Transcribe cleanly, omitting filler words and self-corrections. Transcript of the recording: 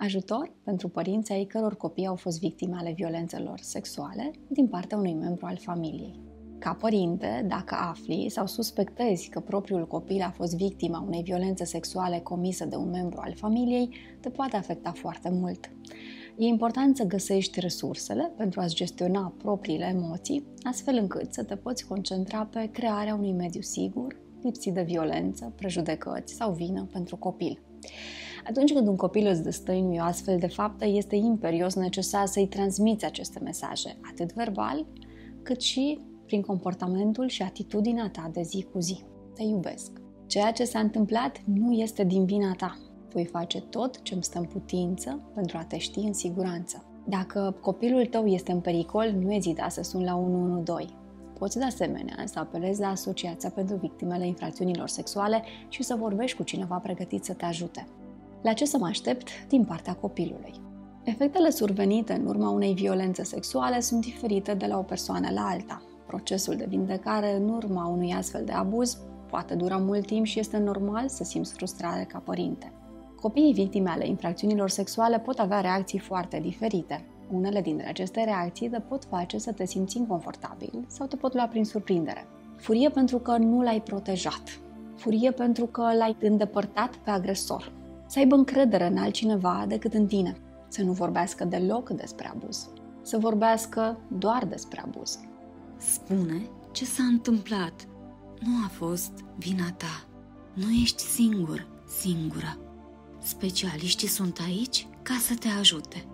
Ajutor pentru părinții ai căror copii au fost victime ale violențelor sexuale din partea unui membru al familiei. Ca părinte, dacă afli sau suspectezi că propriul copil a fost victima unei violențe sexuale comise de un membru al familiei, te poate afecta foarte mult. E important să găsești resursele pentru a-ți gestiona propriile emoții, astfel încât să te poți concentra pe crearea unui mediu sigur, lipsit de violență, prejudecăți sau vină pentru copil. Atunci când un copil îți destăinuie o astfel de faptă, este imperios necesar să-i transmiți aceste mesaje, atât verbal, cât și prin comportamentul și atitudinea ta de zi cu zi. Te iubesc. Ceea ce s-a întâmplat nu este din vina ta. Voi face tot ce îmi stă în putință pentru a te ști în siguranță. Dacă copilul tău este în pericol, nu ezita să suni la 112. Poți de asemenea să apelezi la Asociația pentru Victimele Infracțiunilor Sexuale și să vorbești cu cineva pregătit să te ajute. La ce să mă aștept din partea copilului? Efectele survenite în urma unei violențe sexuale sunt diferite de la o persoană la alta. Procesul de vindecare în urma unui astfel de abuz poate dura mult timp și este normal să simți frustrare ca părinte. Copiii victime ale infracțiunilor sexuale pot avea reacții foarte diferite. Unele dintre aceste reacții te pot face să te simți inconfortabil sau te pot lua prin surprindere. Furie pentru că nu l-ai protejat. Furie pentru că l-ai îndepărtat pe agresor. Să aibă încredere în altcineva decât în tine. Să nu vorbească deloc despre abuz. Să vorbească doar despre abuz. Spune ce s-a întâmplat. Nu a fost vina ta. Nu ești singur, singură. Specialiștii sunt aici ca să te ajute.